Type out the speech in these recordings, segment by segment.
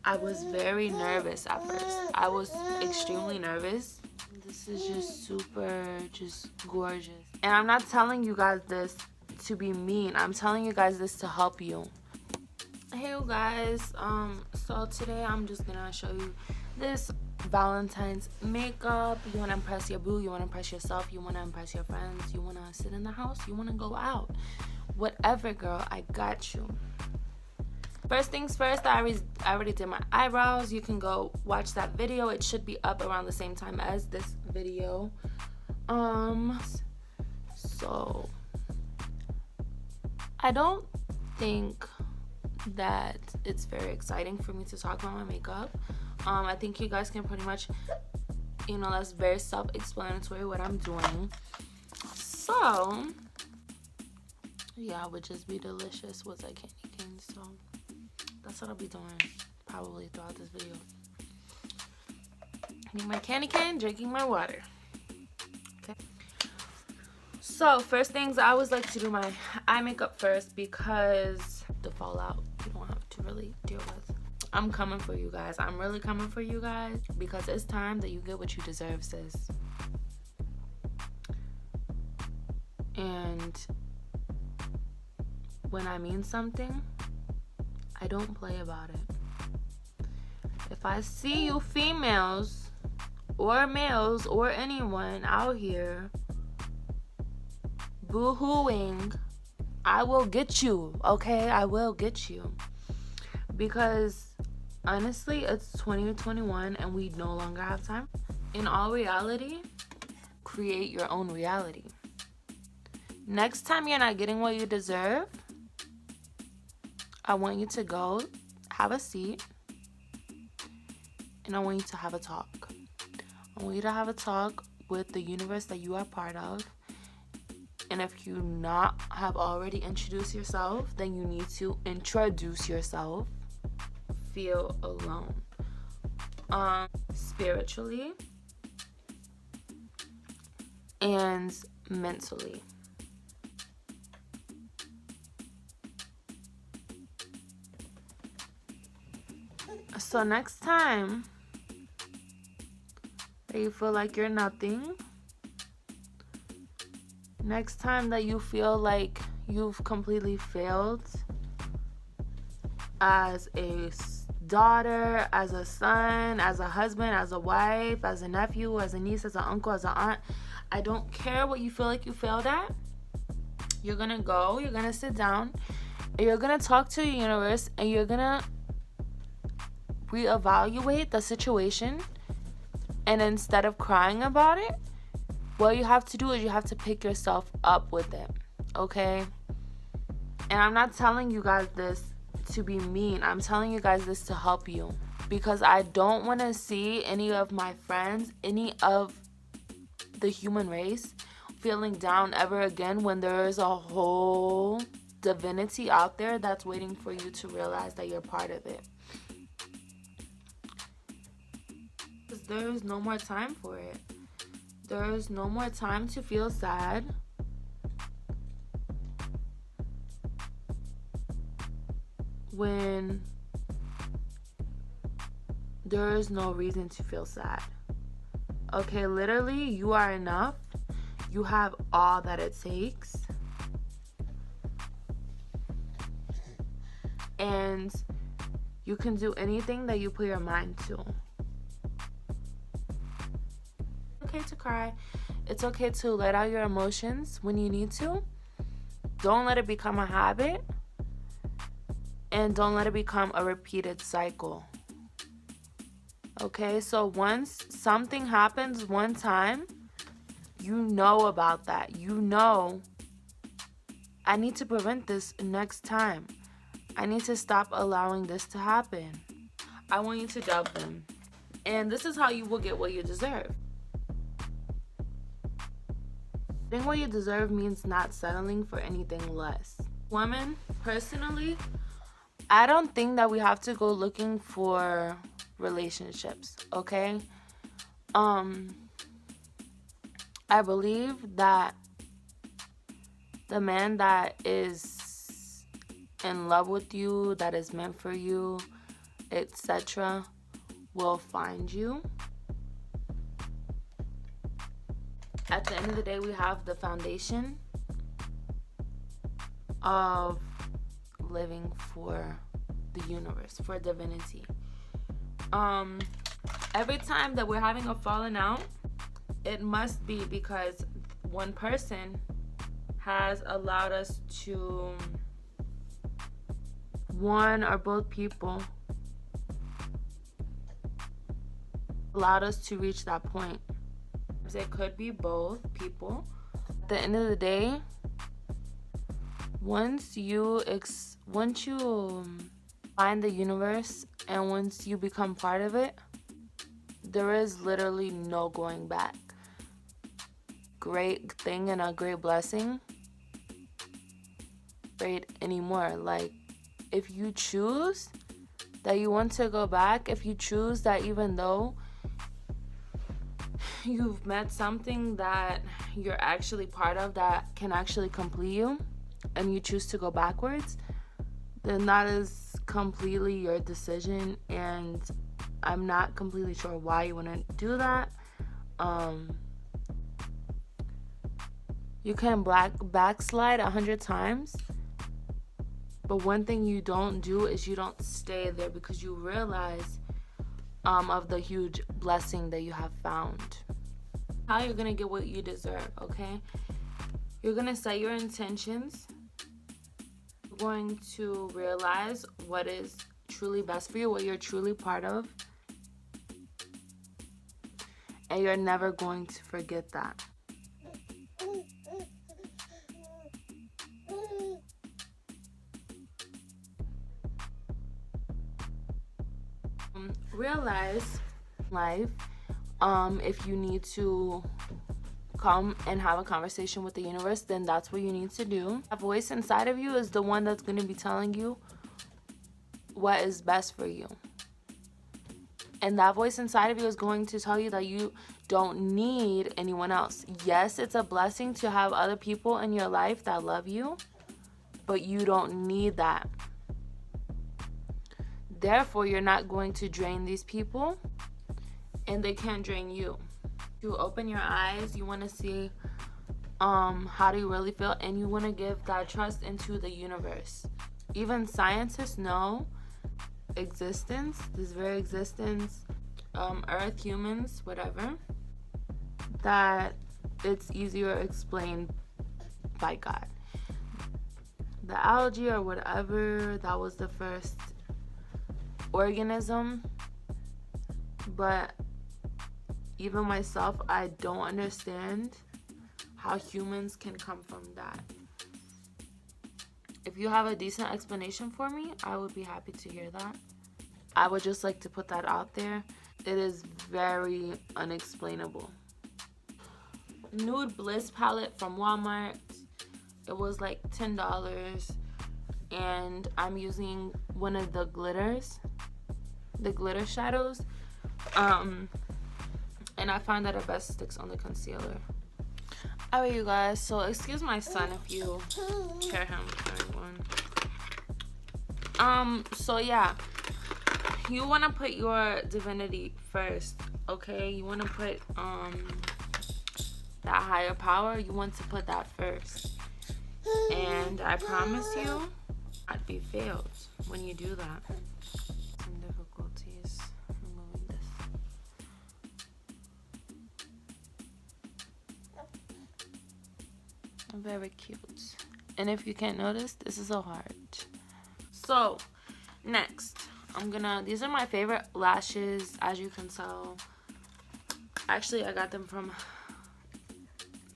I was very nervous at first. I was extremely nervous. This is just super, just gorgeous. And I'm not telling you guys this to be mean. I'm telling you guys this to help you. Hey you guys, so today I'm just gonna show you this Valentine's makeup. You wanna impress your boo, you wanna impress yourself, you wanna impress your friends, you wanna sit in the house, you wanna go out. Whatever, girl, I got you. First things first, I already did my eyebrows. You can go watch that video. It should be up around the same time as this video. So I don't think that it's very exciting for me to talk about my makeup. I think you guys can pretty much, that's very self-explanatory what I'm doing. So yeah, it would just be delicious with a candy cane. So that's what I'll be doing probably throughout this video. Eating my candy cane, drinking my water. Okay. So first things, I always like to do my eye makeup first because the fallout you don't have to really deal with. I'm coming for you guys. I'm really coming for you guys because it's time that you get what you deserve, sis. And when I mean something, I don't play about it. If I see you females or males or anyone out here boo-hooing, I will get you, okay? I will get you. Because honestly, it's 2021 and we no longer have time. In all reality, create your own reality. Next time you're not getting what you deserve, I want you to go have a seat and I want you to have a talk. I want you to have a talk with the universe that you are part of. And if you not have already introduced yourself, then you need to introduce yourself. Feel alone. Spiritually and mentally. So next time that you feel like you're nothing, next time that you feel like you've completely failed as a daughter, as a son, as a husband, as a wife, as a nephew, as a niece, as an uncle, as an aunt, I don't care what you feel like you failed at. You're gonna go, you're gonna sit down, and you're gonna talk to the universe, and you're gonna reevaluate the situation. And instead of crying about it, what you have to do is you have to pick yourself up with it, okay? And I'm not telling you guys this to be mean. I'm telling you guys this to help you. Because I don't want to see any of my friends, any of the human race feeling down ever again when there is a whole divinity out there that's waiting for you to realize that you're part of it. Because there is no more time for it. There is no more time to feel sad. When there is no reason to feel sad. Okay, literally, you are enough. You have all that it takes. And you can do anything that you put your mind to. It's okay to cry. It's okay to let out your emotions when you need to. Don't let it become a habit. And don't let it become a repeated cycle. Okay, so once something happens one time, you know about that. You know, I need to prevent this next time. I need to stop allowing this to happen. I want you to dub them. And this is how you will get what you deserve. Getting what you deserve means not settling for anything less. Women, personally, I don't think that we have to go looking for relationships, okay? I believe that the man that is in love with you, that is meant for you, etc. will find you. At the end of the day, we have the foundation of living for the universe, for divinity. Every time that we're having a falling out, it must be because one person has allowed us to, one or both people allowed us to reach that point. It could be both people. At the end of the day, once you find the universe and once you become part of it, there is literally no going back. Great thing and a great blessing. Great anymore. Like, if you choose that you want to go back, if you choose that even though you've met something that you're actually part of that can actually complete you, and you choose to go backwards, then that is completely your decision, and I'm not completely sure why you want to do that. You can backslide 100 times, but one thing you don't do is you don't stay there, because you realize of the huge blessing that you have found. How you're gonna get what you deserve, okay? You're gonna set your intentions. You're going to realize what is truly best for you, what you're truly part of, and you're never going to forget that. Realize life, if you need to come and have a conversation with the universe, then that's what you need to do. A voice inside of you is the one that's going to be telling you what is best for you, and that voice inside of you is going to tell you that you don't need anyone else. Yes, it's a blessing to have other people in your life that love you, but you don't need that. Therefore, you're not going to drain these people, and they can't drain you. You open your eyes, you want to see how do you really feel, and you want to give that trust into the universe. Even scientists know existence, this very existence, earth, humans, whatever, that it's easier explained by God. The algae or whatever, that was the first organism, but even myself, I don't understand how humans can come from that. If you have a decent explanation for me, I would be happy to hear that. I would just like to put that out there. It is very unexplainable. Nude Bliss palette from Walmart. It was like $10, and I'm using one of the glitters, the glitter shadows, and I find that it best sticks on the concealer. Alright, you guys, so excuse my son if you hear him carrying one. So yeah, you want to put your divinity first, okay? You want to put that higher power, you want to put that first, and I promise you not be failed when you do that. Some difficulties removing this. Very cute. And if you can't notice, this is a heart. So next, these are my favorite lashes, as you can tell. Actually, I got them from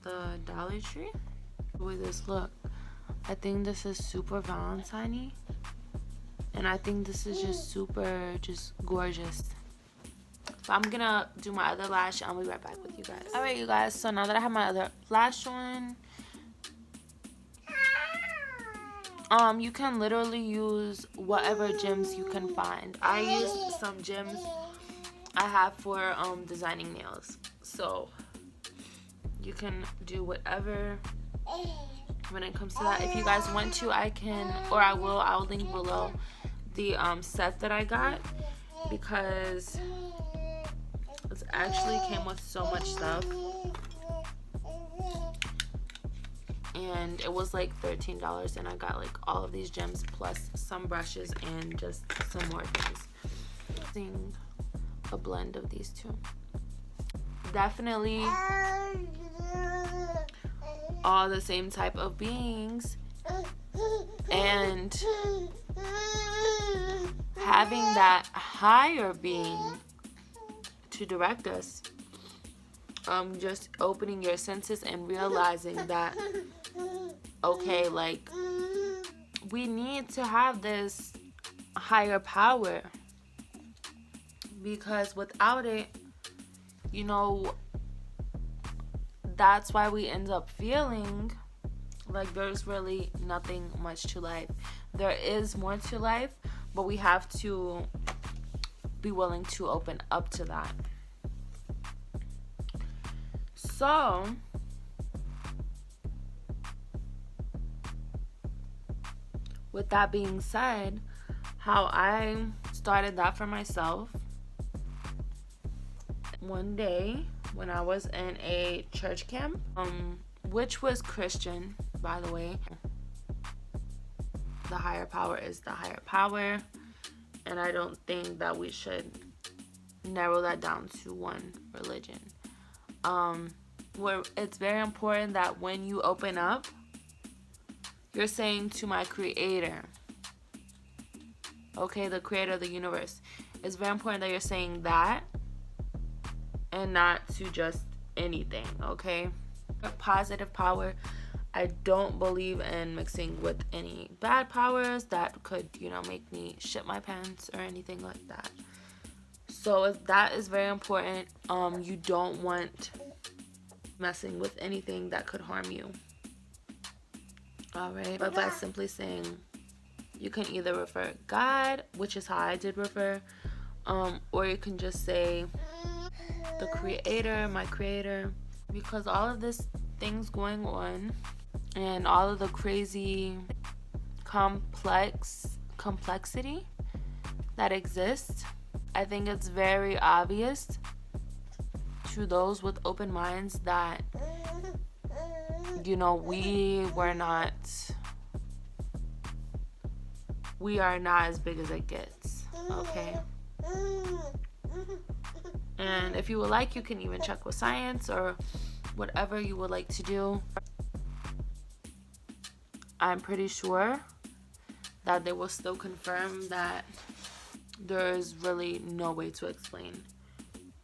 the Dollar Tree. The way this look, I think this is super Valentine-y, and I think this is just super gorgeous. But I'm gonna do my other lash, and I'll be right back with you guys. Alright, you guys, so now that I have my other lash on, you can literally use whatever gems you can find. I use some gems I have for designing nails, so you can do whatever when it comes to that. If you guys want to, I will link below the set that I got, because it actually came with so much stuff, and it was like $13, and I got like all of these gems plus some brushes and just some more things. Using a blend of these two. Definitely all the same type of beings, and having that higher being to direct us, just opening your senses and realizing that, okay, like, we need to have this higher power, because without it, you know, that's why we end up feeling like there's really nothing much to life. There is more to life, but we have to be willing to open up to that. So with that being said, how I started that for myself, one day when I was in a church camp, which was Christian, by the way. The higher power is the higher power, and I don't think that we should narrow that down to one religion. Where it's very important that when you open up, you're saying to my creator, okay, the creator of the universe. It's very important that you're saying that and not to just anything, okay? A positive power. I don't believe in mixing with any bad powers that could, you know, make me shit my pants or anything like that. So that is very important. You don't want messing with anything that could harm you. Alright, but by simply saying, you can either refer God, which is how I did refer, or you can just say the creator, my creator, because all of this things going on and all of the crazy complexity that exists, I think it's very obvious to those with open minds that, you know, we are not as big as it gets, okay? And if you would like, you can even check with science or whatever you would like to do. I'm pretty sure that they will still confirm that there is really no way to explain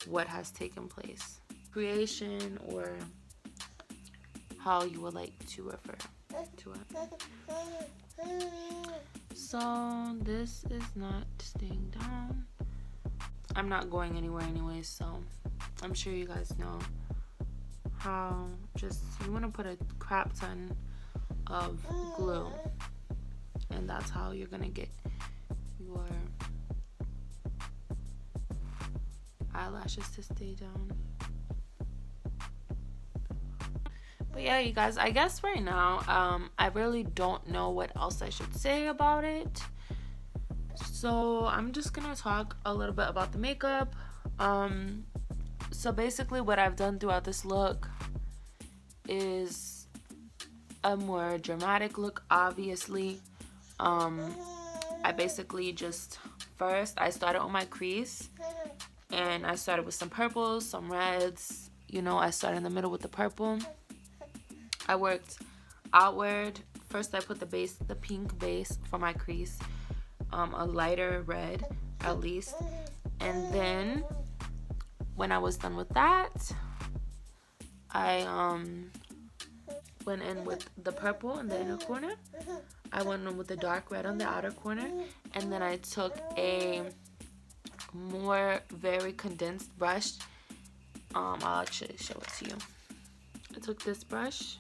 what has taken place. Creation, or how you would like to refer to it. So this is not staying down. I'm not going anywhere anyway, so I'm sure you guys know how just you want to put a crap ton of glue, and that's how you're gonna get your eyelashes to stay down. But yeah, you guys, I guess right now I really don't know what else I should say about it, so I'm just gonna talk a little bit about the makeup. So basically what I've done throughout this look is a more dramatic look, obviously. I basically just, first I started on my crease, and I started with some purples, some reds, you know, I started in the middle with the purple. I worked outward. First I put the pink base for my crease, a lighter red at least, and then when I was done with that, I went in with the purple in the inner corner. I went in with the dark red on the outer corner, and then I took a more very condensed brush. I'll actually show it to you. I took this brush,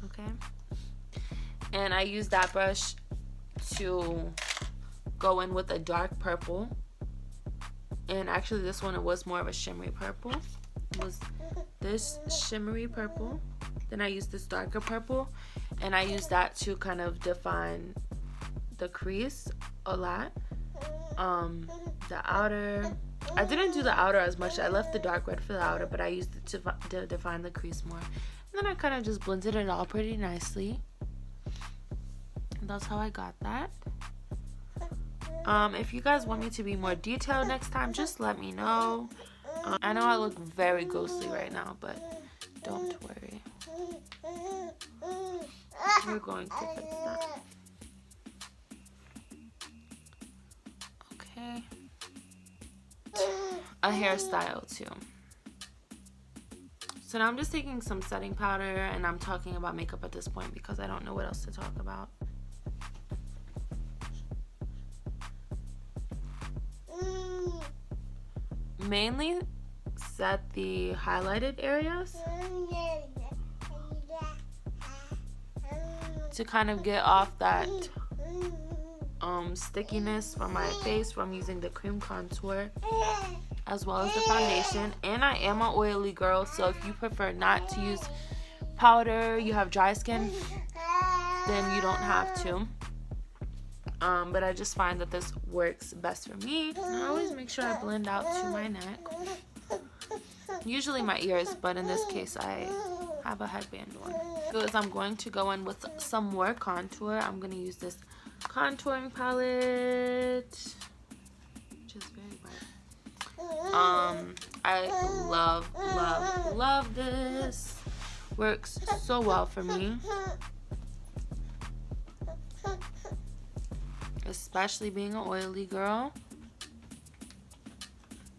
okay, and I used that brush to go in with a dark purple. And actually this one, it was more of a shimmery purple. It was this shimmery purple. Then I used this darker purple, and I used that to kind of define the crease a lot. The outer, I didn't do the outer as much. I left the dark red for the outer, but I used it to define the crease more. And then I kind of just blended it all pretty nicely. And that's how I got that. If you guys want me to be more detailed next time, just let me know. I know I look very ghostly right now, but don't worry. We're going to fix that. Okay. A hairstyle too. So now I'm just taking some setting powder, and I'm talking about makeup at this point because I don't know what else to talk about. Mainly set the highlighted areas to kind of get off that stickiness from my face from using the cream contour as well as the foundation. And I am an oily girl, so if you prefer not to use powder, you have dry skin, then you don't have to. But I just find that this works best for me. And I always make sure I blend out to my neck. Usually my ears, but in this case I have a headband on. Because I'm going to go in with some more contour. I'm going to use this contouring palette, which is very bright. I love this. Works so well for me. Especially being an oily girl.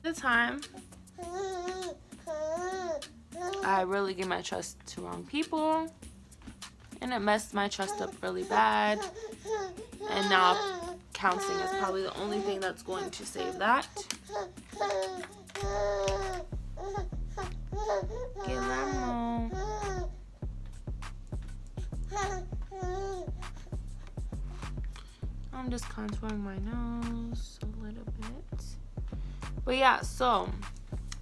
At the time, I really gave my trust to wrong people, and it messed my trust up really bad. And now counseling is probably the only thing that's going to save that. Guillermo. I'm just contouring my nose a little bit. But yeah, so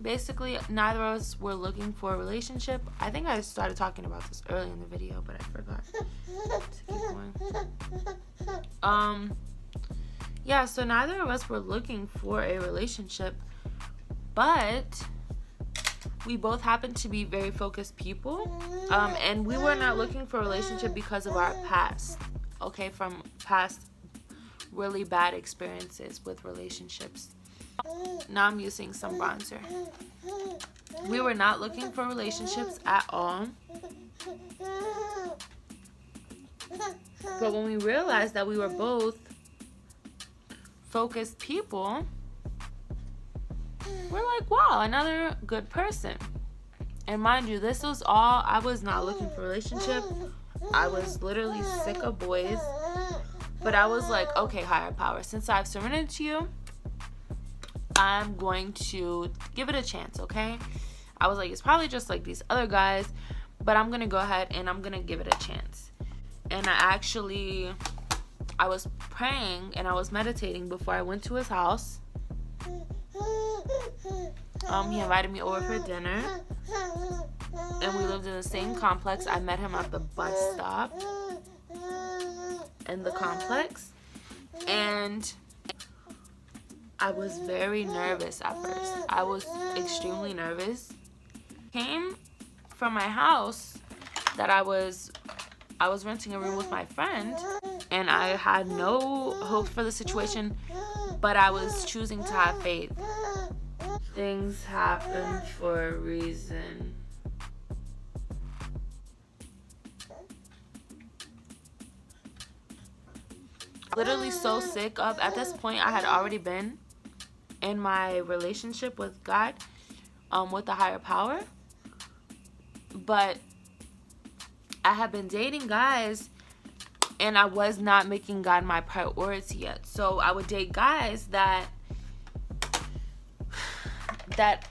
basically neither of us were looking for a relationship. I think I started talking about this early in the video, but I forgot to keep going. Yeah, so neither of us were looking for a relationship, but we both happen to be very focused people. And we were not looking for a relationship because of our past, okay, from past really bad experiences with relationships. Now I'm using some bronzer. We were not looking for relationships at all. But when we realized that we were both focused people, we're like, wow, another good person. And mind you, this was all, I was not looking for a relationship. I was literally sick of boys. But I was like, okay, higher power, since I've surrendered to you, I'm going to give it a chance, okay? I was like, it's probably just like these other guys, but I'm going to go ahead and I'm going to give it a chance. And I was praying and I was meditating before I went to his house. He invited me over for dinner, and we lived in the same complex. I met him at the bus stop in the complex, and I was very nervous at first. I was extremely nervous. Came from my house that I was renting a room with my friend, and I had no hope for the situation, but I was choosing to have faith. Things happen for a reason. Literally so sick of, at this point I had already been in my relationship with God, with the higher power, but I had been dating guys and I was not making God my priority yet. So I would date guys that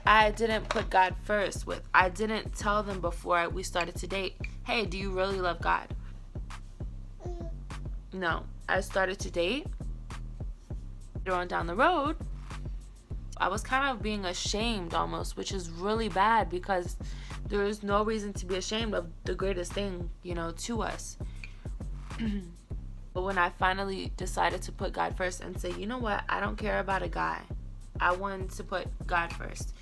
I didn't put God first with. I didn't tell them before we started to date, hey, do you really love God? No. I started to date. Later on down the road, I was kind of being ashamed almost, which is really bad because there is no reason to be ashamed of the greatest thing, to us. But when I finally decided to put God first and say, you know what, I don't care about a guy, I wanted to put God first.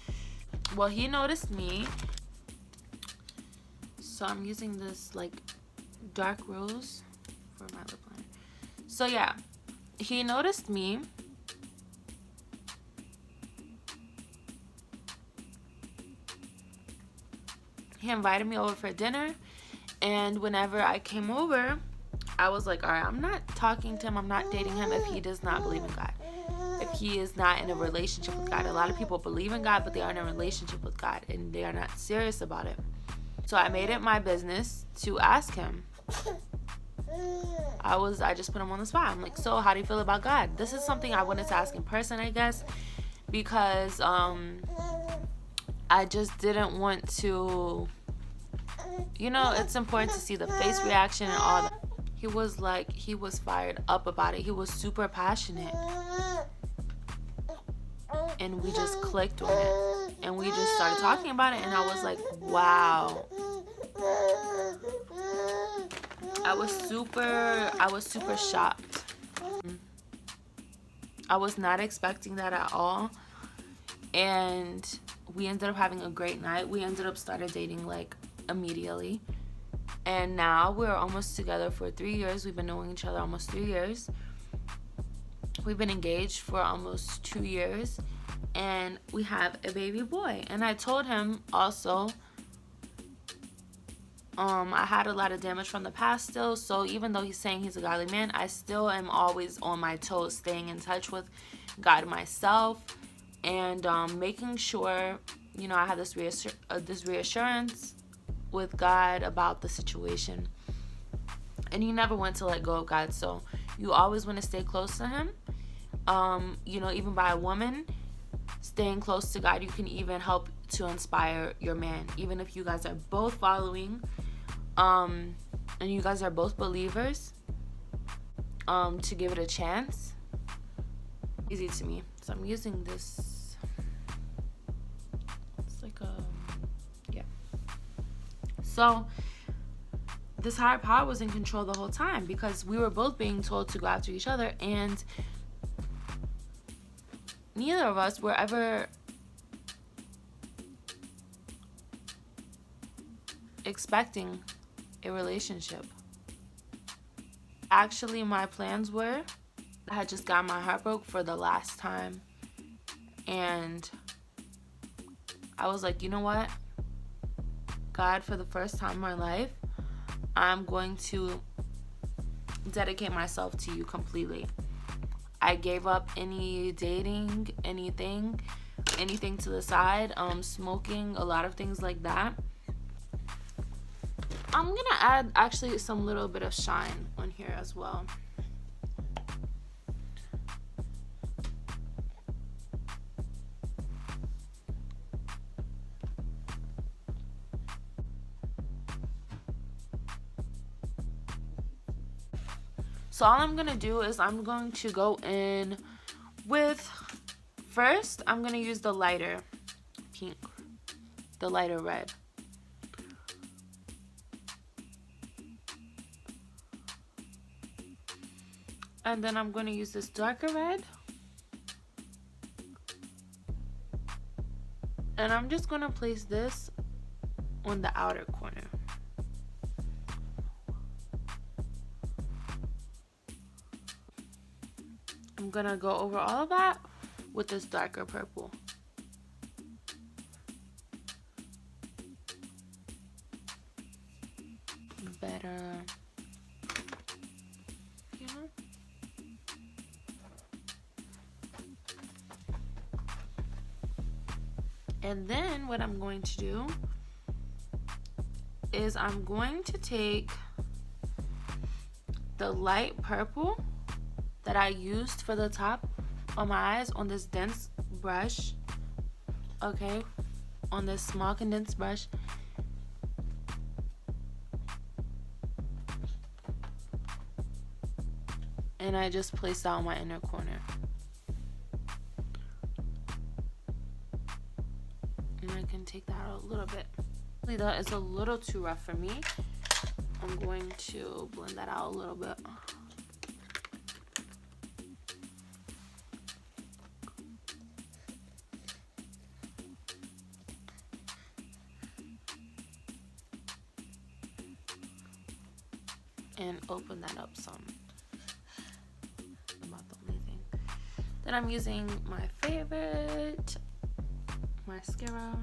Well, he noticed me. So I'm using this like dark rose for my lip liner. So yeah, he noticed me. He invited me over for dinner, and whenever I came over, I was like, all right, I'm not talking to him, I'm not dating him if he does not believe in God, if he is not in a relationship with God. A lot of people believe in God, but they aren't in a relationship with God, and they are not serious about it. So I made it my business to ask him. I just put him on the spot. I'm like, so how do you feel about God? This is something I wanted to ask in person, I guess, because I just didn't want to, you know, it's important to see the face reaction and all that. He was like, he was fired up about it. He was super passionate. And we just clicked on it. And we just started talking about it, and I was like, wow. I was super shocked. I was not expecting that at all. And we ended up having a great night. We ended up started dating like immediately. And now we're almost together for 3 years. We've been knowing each other almost 3 years. We've been engaged for almost 2 years. And we have a baby boy. And I told him also, I had a lot of damage from the past still. So even though he's saying he's a godly man, I still am always on my toes, staying in touch with God myself. And making sure, you know, I have this reassurance with God about the situation. And you never want to let go of God, so you always want to stay close to him. You know, even by a woman, staying close to God, you can even help to inspire your man. Even if you guys are both following, and you guys are both believers, to give it a chance. Easy to me. So I'm using this. It's like a, yeah. So this higher power was in control the whole time, because we were both being told to go after each other, and neither of us were ever expecting a relationship. Actually, my plans were, I had just got my heart broke for the last time, and I was like, you know what, God, for the first time in my life, I'm going to dedicate myself to you completely. I gave up any dating, anything to the side, smoking, a lot of things like that. I'm gonna add actually some little bit of shine on here as well. So all I'm gonna do is I'm going to go in with, first I'm gonna use the lighter pink, the lighter red. And then I'm gonna use this darker red. And I'm just gonna place this on the outer corner. I'm gonna go over all of that with this darker purple. Better, you know? And then what I'm going to do is I'm going to take the light purple that I used for the top of my eyes on this dense brush, okay, on this small condensed brush, and I just placed that on my inner corner. And I can take that out a little bit. That is a little too rough for me. I'm going to blend that out a little bit. and open that up some. About the only thing. Then I'm using my favorite mascara.